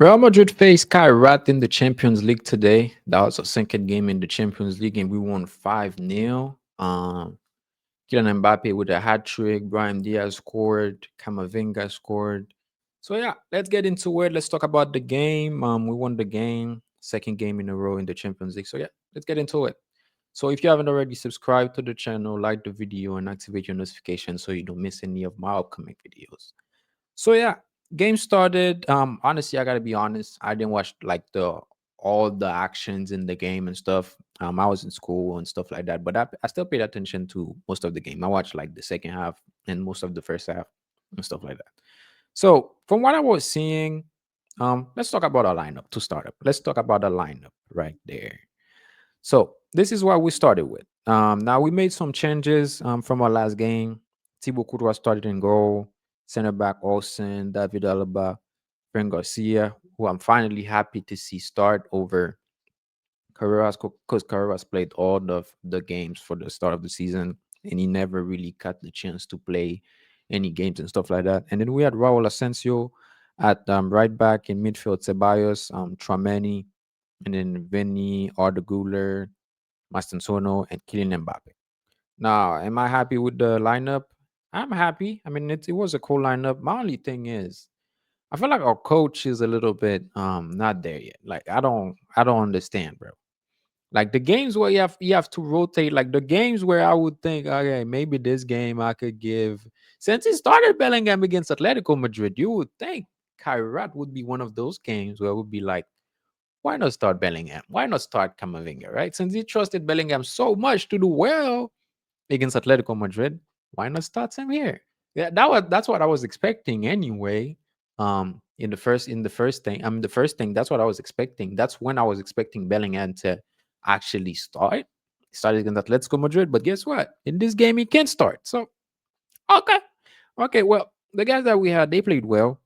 Real Madrid faced Kairat in the Champions League today. That was a second game in the Champions League, and we won 5-0. Kylian Mbappe with a hat trick. Brian Diaz scored. Camavinga scored. So yeah, let's get into it. Let's talk about the game. We won the game, second game in a row in the Champions League. So yeah, let's get into it. So if you haven't already subscribed to the channel, like the video and activate your notifications so you don't miss any of my upcoming videos. So yeah, game started. Honestly, I gotta be honest. I didn't watch like the all the actions in the game and stuff. I was in school and stuff like that, but I still paid attention to most of the game. I watched like the second half and most of the first half and stuff like that. So from what I was seeing, let's talk about our lineup to start up. Let's talk about the lineup right there. So this is what we started with. Now we made some changes from our last game. Thibaut Courtois started in goal. Center back Olsen, David Alaba, Fran Garcia, who I'm finally happy to see start over Carreras, because Carreras played all the games for the start of the season, and he never really got the chance to play any games and stuff like that. And then we had Raul Asensio at right back in midfield, Ceballos, Trameni, and then Vinny, Arda Guler, Mastensono, and Kylian Mbappe. Now, am I happy with the lineup? I'm happy. I mean, it was a cool lineup. My only thing is, I feel like our coach is a little bit not there yet. Like I don't understand, bro. Like the games where you have to rotate, like the games where I would think, okay, maybe this game I could give. Since he started Bellingham against Atletico Madrid, you would think Kairat would be one of those games where it would be like, why not start Bellingham? Why not start Camavinga, right? Since he trusted Bellingham so much to do well against Atletico Madrid, why not start him here? Yeah, that's what I was expecting anyway. In the first thing, the first thing, that's what I was expecting. That's when I was expecting Bellingham to actually start. He started against Atletico Madrid, but guess what? In this game, he can't start. So okay, okay. Well, the guys that we had, they played well.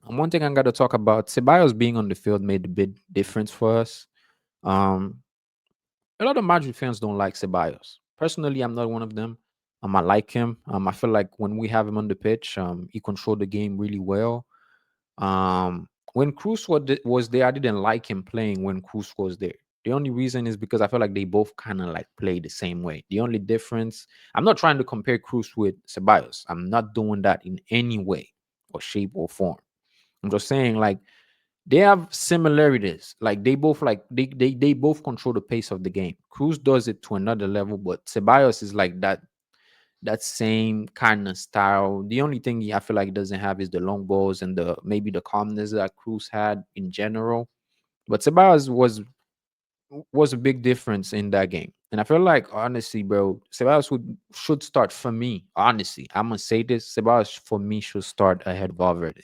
And one thing I got to talk about, Ceballos being on the field made a big difference for us. Um, a lot of Madrid fans don't like Ceballos. Personally, I'm not one of them. I like him. I feel like when we have him on the pitch, he controlled the game really well. When Cruz was there, I didn't like him playing when Cruz was there. The only reason is because I feel like they both kind of like play the same way. The only difference, I'm not trying to compare Cruz with Ceballos. I'm not doing that in any way or shape or form. I'm just saying like they have similarities. Like they both control the pace of the game. Cruz does it to another level, but Ceballos is like that same kind of style. The only thing I feel like he doesn't have is the long balls and the maybe the calmness that Cruz had in general. But Ceballos was a big difference in that game. And I feel like honestly, bro, Ceballos should start for me. Honestly, I'm gonna say this: Ceballos for me should start ahead of Valverde.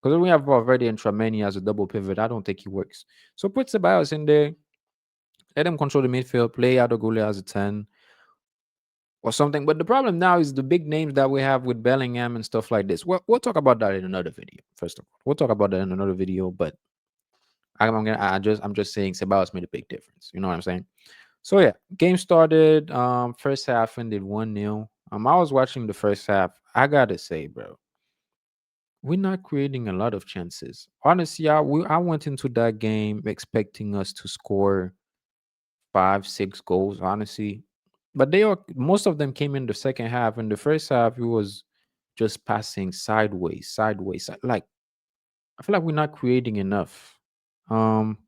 Because when we have Valverde and Trameni as a double pivot, I don't think he works. So put Ceballos in there, let him control the midfield, play Adogule as a 10 or something. But the problem now is the big names that we have with Bellingham and stuff like this. We'll talk about that in another video. First of all, we'll talk about that in another video. But I'm just saying Ceballos made a big difference. You know what I'm saying? So yeah, game started. First half ended 1-0. I was watching the first half. I gotta say, bro, we're not creating a lot of chances. Honestly, I went into that game expecting us to score 5, 6 goals, honestly. But most of them came in the second half. In the first half, it was just passing sideways, sideways. Like I feel like we're not creating enough. Um,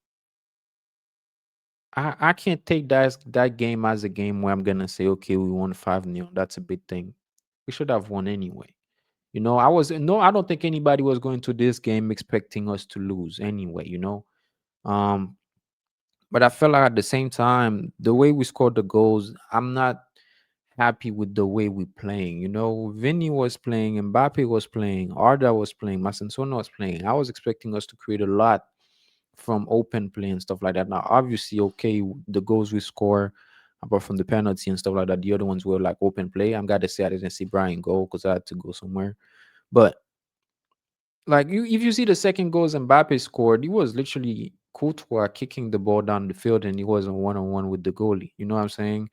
I can't take that game as a game where I'm gonna say, okay, we won 5-0. That's a big thing. We should have won anyway. I don't think anybody was going to this game expecting us to lose anyway, Um, but I felt like at the same time, the way we scored the goals, I'm not happy with the way we playing. Vinny was playing, Mbappe was playing, Arda was playing, Masansona was playing. I was expecting us to create a lot from open play and stuff like that. Now, obviously, okay, the goals we score, apart from the penalty and stuff like that, the other ones were like open play. I'm glad to say I didn't see Brian go because I had to go somewhere. But like if you see the second goals Mbappe scored, he was literally Courtois kicking the ball down the field, and he was on one with the goalie. You know what I'm saying?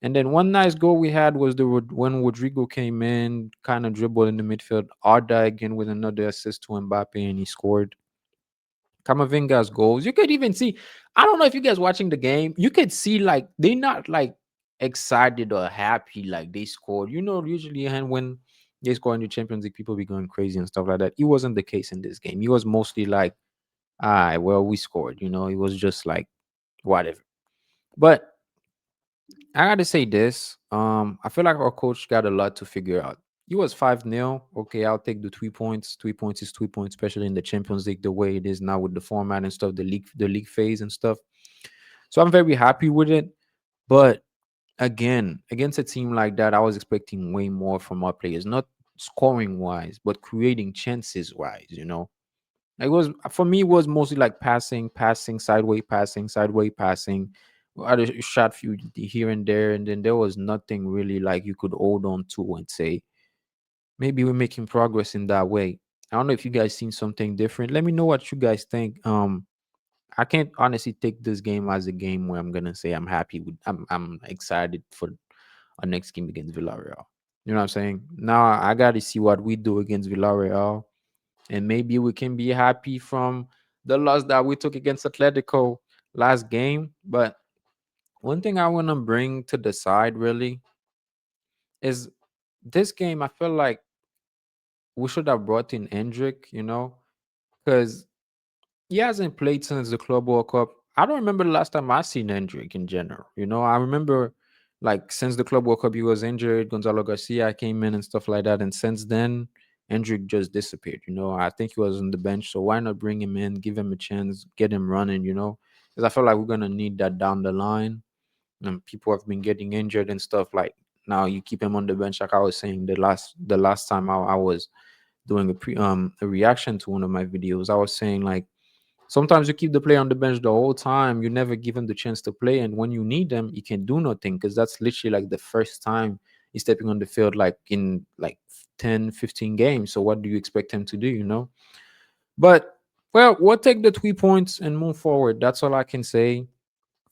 And then one nice goal we had was when Rodrigo came in, kind of dribbled in the midfield. Arda again with another assist to Mbappe, and he scored. Kamavinga's goals. You could even see. I don't know if you guys watching the game. You could see like they not like excited or happy like they scored. You know, usually and when they score in the Champions League, people be going crazy and stuff like that. It wasn't the case in this game. He was mostly like, "Ah, well, we scored." You know, it was just like whatever. But I gotta say this. I feel like our coach got a lot to figure out. He was 5-0. Okay, I'll take the 3 points. 3 points is 3 points, especially in the Champions League, the way it is now with the format and stuff, the league phase and stuff. So I'm very happy with it. But again, against a team like that, I was expecting way more from our players, not scoring wise, but creating chances wise, you know. It was for me. It was mostly like passing, passing, sideways passing. I had a shot few here and there, and then there was nothing really like you could hold on to and say maybe we're making progress in that way. I don't know if you guys seen something different. Let me know what you guys think. I can't honestly take this game as a game where I'm gonna say I'm happy with. I'm excited for our next game against Villarreal. You know what I'm saying? Now I got to see what we do against Villarreal, and maybe we can be happy from the loss that we took against Atletico last game. But one thing I want to bring to the side really is this game. I feel like we should have brought in Hendrick, you know, because he hasn't played since the Club World Cup. I don't remember the last time I seen Hendrick in general. You know, I remember like since the Club World Cup, he was injured. Gonzalo Garcia came in and stuff like that. And since then, Hendrick just disappeared. You know, I think he was on the bench. So why not bring him in, give him a chance, get him running, you know? Because I feel like we're going to need that down the line. And people have been getting injured and stuff. Like now you keep him on the bench, like I was saying the last time I was doing a reaction to one of my videos. I was saying like sometimes you keep the player on the bench the whole time. You never give him the chance to play. And when you need them, he can do nothing because that's literally like the first time he's stepping on the field, like in like 10, 15 games. So what do you expect him to do, you know? But, well, we'll take the 3 points and move forward. That's all I can say.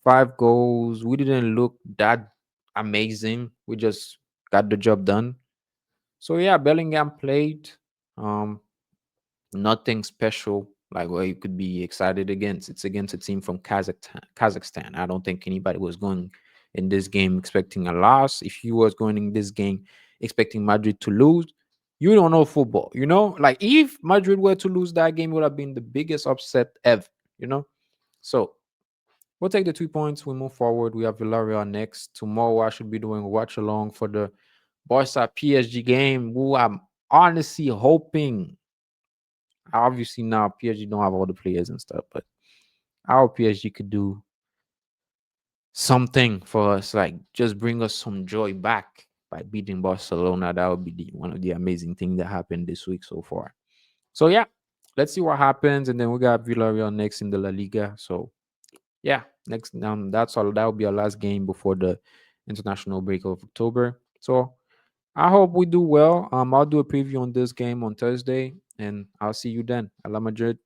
5 goals. We didn't look that amazing. We just got the job done. So, yeah, Bellingham played. Um, Nothing special like what you could be excited against. It's against a team from Kazakhstan. I don't think anybody was going in this game expecting a loss. If you was going in this game expecting Madrid to lose, you don't know football. You know, like if Madrid were to lose that game, it would have been the biggest upset ever. You know, so we'll take the 2 points. We move forward. We have Villarreal next tomorrow. I should be doing a watch along for the Barca PSG game. Who I'm honestly hoping, obviously now PSG don't have all the players and stuff, but our PSG could do something for us, like just bring us some joy back by beating Barcelona. That would be one of the amazing things that happened this week so far. So yeah, let's see what happens, and then we got Villarreal next in the La Liga. So yeah, next that's all. That will be our last game before the international break of October. So I hope we do well. I'll do a preview on this game on Thursday, and I'll see you then. A la Madrid.